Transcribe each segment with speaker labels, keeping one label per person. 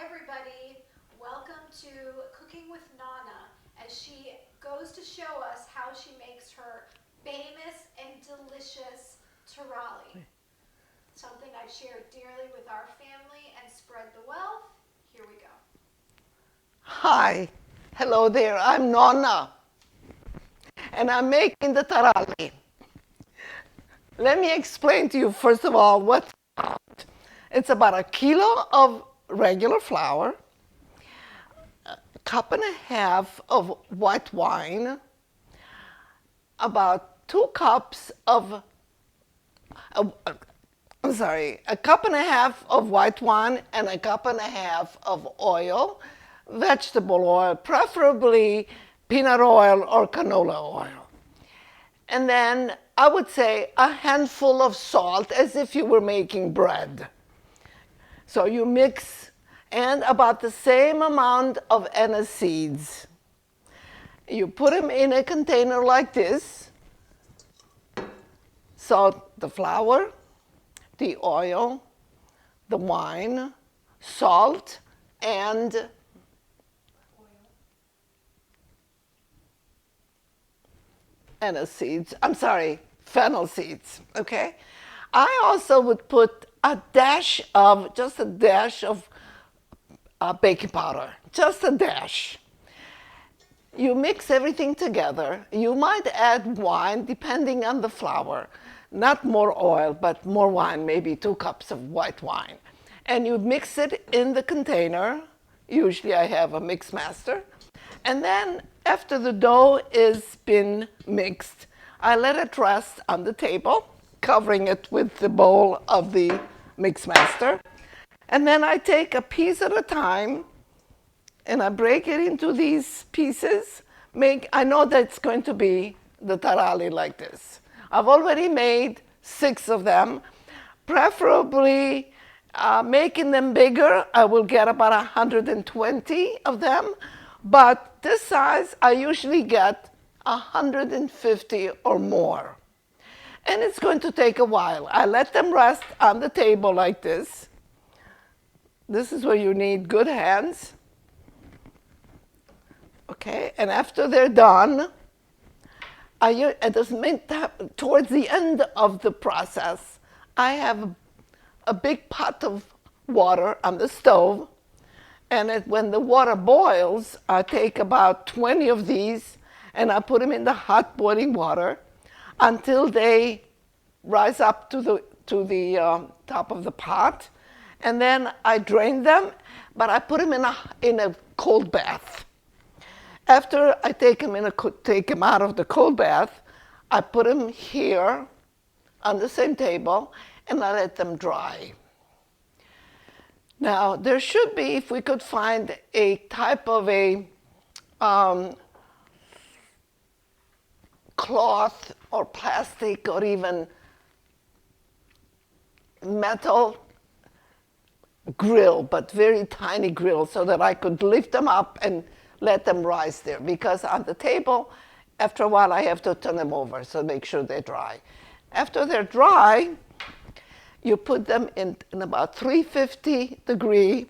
Speaker 1: everybody. Welcome to Cooking with Nonna as she goes to show us how she makes her famous and delicious Taralli. Something I've shared dearly with our family and spread the wealth. Here we go.
Speaker 2: Hi, hello there, I'm Nonna, and I'm making the taralli. Let me explain to you first of all what's about. It's about a kilo of regular flour, a cup and a half of white wine, about 2 cups of, uh, I'm sorry, a cup and a half of white wine and a cup and a half of oil, vegetable oil, preferably peanut oil or canola oil. And then I would say a handful of salt as if you were making bread. So you mix, and about the same amount of anise seeds. You put them in a container like this. So the flour, the oil, the wine, salt, and anise seeds. I'm sorry, fennel seeds, okay? I also would put just a dash of baking powder, just a dash. You mix everything together. You might add wine depending on the flour. Not more oil, but more wine, maybe 2 cups of white wine. And you mix it in the container. Usually I have a mix master. And then after the dough is been mixed, I let it rest on the table, covering it with the bowl of the mix master. And then I take a piece at a time and I break it into these pieces. I know that it's going to be the taralli like this. I've already made 6 of them. Preferably making them bigger, I will get about 120 of them. But this size, I usually get 150 or more. And it's going to take a while. I let them rest on the table like this. This is where you need good hands. Okay, and after they're done, towards the end of the process, I have a big pot of water on the stove, and when the water boils, I take about 20 of these and I put them in the hot boiling water until they rise up to the top of the pot, and then I drain them, but I put them in a cold bath. After I take them out of the cold bath, I put them here on the same table and I let them dry. Now, there should be, if we could find a type of a cloth or plastic or even metal grill, but very tiny grill, so that I could lift them up and let them rise there. Because on the table, after a while, I have to turn them over, so make sure they're dry. After they're dry, you put them in about 350-degree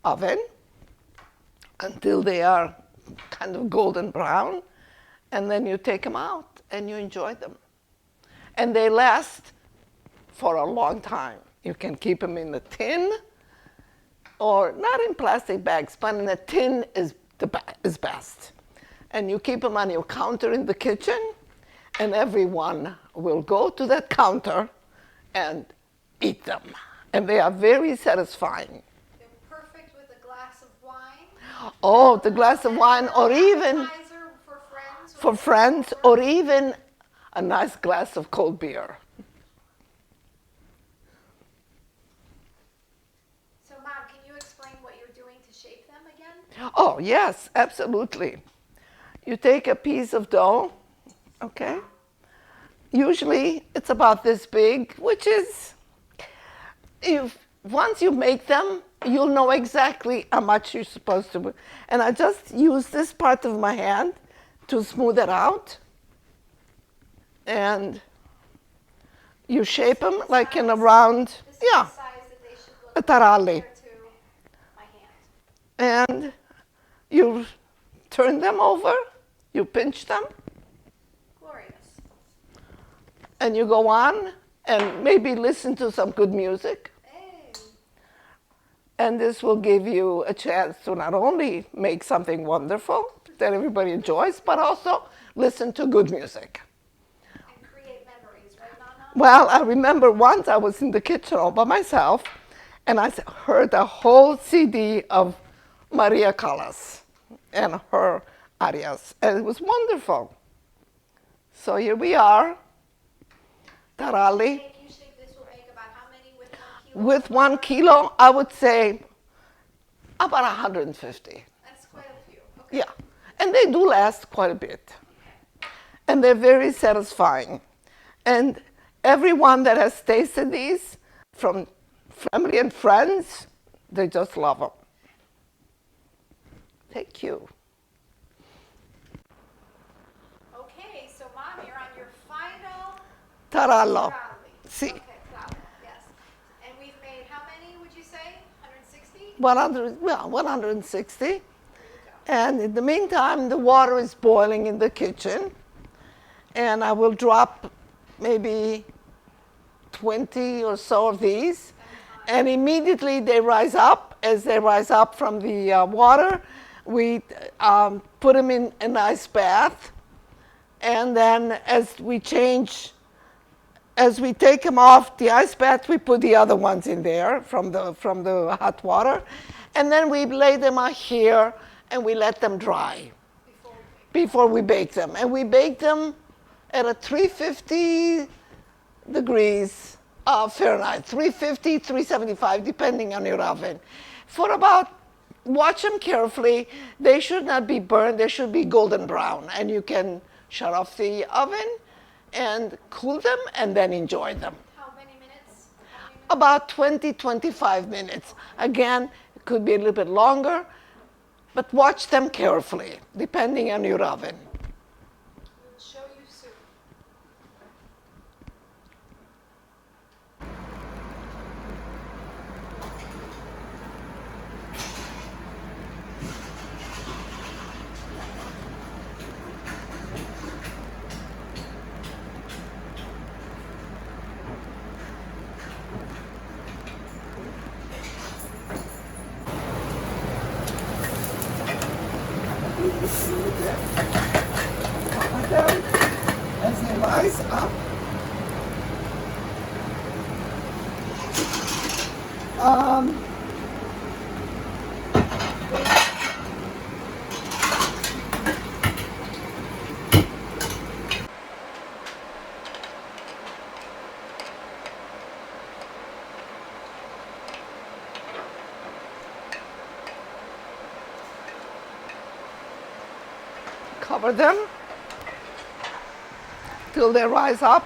Speaker 2: oven until they are kind of golden brown, and then you take them out and you enjoy them. And they last for a long time. You can keep them in a tin, or not in plastic bags, but in a tin is best. And you keep them on your counter in the kitchen, and everyone will go to that counter and eat them. And they are very satisfying.
Speaker 1: They're perfect with a glass of wine.
Speaker 2: Oh, the glass of wine, or even
Speaker 1: for friends,
Speaker 2: or even a nice glass of cold beer.
Speaker 1: So, Mom, can you explain what you're doing to shape them again?
Speaker 2: Oh, yes, absolutely. You take a piece of dough, okay? Usually it's about this big, which is, once you make them, you'll know exactly how much you're supposed to. And I just use this part of my hand to smooth it out. And you shape them like in a round, yeah, a taralli. and you turn them over, you pinch them,
Speaker 1: Glorious.
Speaker 2: and you go on and maybe listen to some good music.
Speaker 1: Hey.
Speaker 2: And this will give you a chance to not only make something wonderful that everybody enjoys, but also listen to good music.
Speaker 1: And create memories, right, Nonna?
Speaker 2: Well, I remember once I was in the kitchen all by myself, and I heard a whole CD of Maria Callas and her arias, and it was wonderful. So here we are, Taralli.
Speaker 1: You think this will make about how many with 1 kilo?
Speaker 2: With 1 kilo, I would say about 150.
Speaker 1: That's quite a few. Okay.
Speaker 2: Yeah, and they do last quite a bit. And they're very satisfying. And everyone that has tasted these, from family and friends, they just love them. Thank you.
Speaker 1: Okay, so Mom, you're on your final
Speaker 2: Tarallo.
Speaker 1: Taralli.
Speaker 2: Sì.
Speaker 1: Okay, Taralli, yes. And we've made how many, would you say? 160?
Speaker 2: 160.
Speaker 1: There you go.
Speaker 2: And in the meantime, the water is boiling in the kitchen. And I will drop maybe 20 or so of these. And immediately they rise up. As they rise up from the water, we put them in an ice bath. And then as we take them off the ice bath, we put the other ones in there from the hot water. And then we lay them out here and we let them dry before we bake them. And we bake them at a 350 degrees Fahrenheit, 350, 375, depending on your oven. For about, watch them carefully. They should not be burned. They should be golden brown. And you can shut off the oven and cool them and then enjoy them.
Speaker 1: How many minutes?
Speaker 2: About 20, 25 minutes. Again, it could be a little bit longer, but watch them carefully, depending on your oven.
Speaker 1: We'll show you soon.
Speaker 2: As they rise up, cover them till they rise up.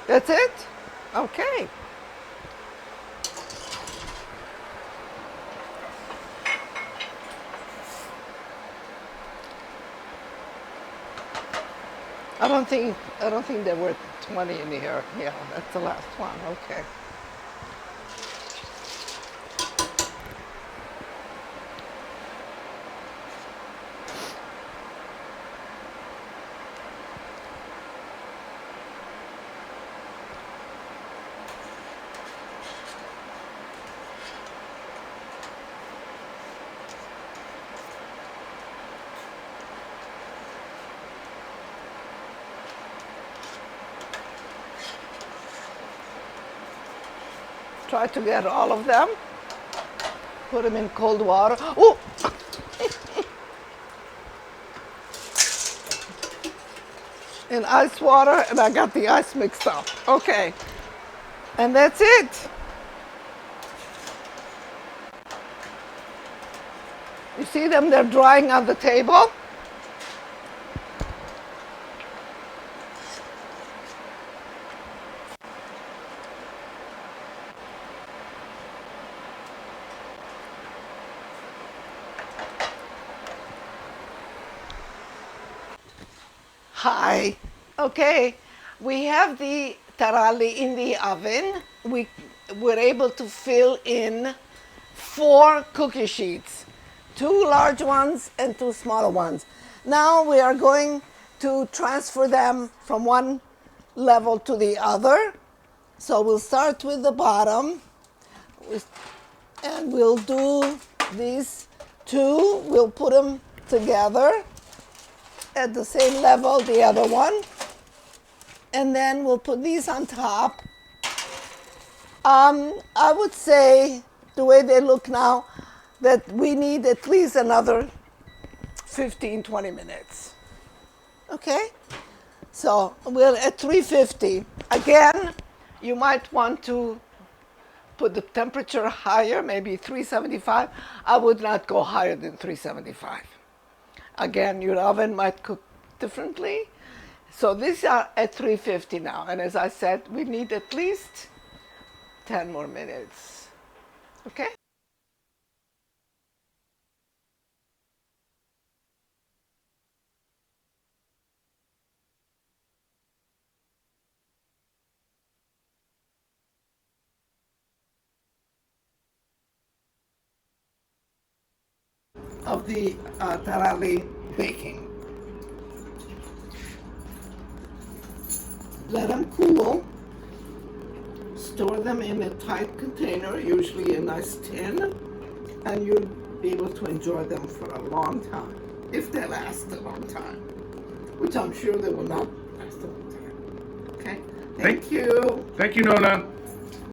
Speaker 2: That's it? Okay. I don't think there were 20 in here. Yeah, that's the last one. Okay. Try to get all of them. Put them in cold water. Oh! In ice water, and I got the ice mixed up. Okay. And that's it. You see them? They're drying on the table. Hi. Okay. We have the taralli in the oven. We were able to fill in 4 cookie sheets, 2 large ones and 2 smaller ones. Now we are going to transfer them from one level to the other. So we'll start with the bottom and we'll do these 2. We'll put them together at the same level, the other one. And then we'll put these on top. I would say, the way they look now, that we need at least another 15-20 minutes. Okay? So we're at 350. Again, you might want to put the temperature higher, maybe 375. I would not go higher than 375. Again, your oven might cook differently. So these are at 350 now. And as I said, we need at least 10 more minutes. Okay? Of the taralli baking. Let them cool. Store them in a tight container, usually a nice tin, and you'll be able to enjoy them for a long time, if they last a long time, which I'm sure they will not last a long time. Okay? Thank you.
Speaker 3: Thank you, Nonna.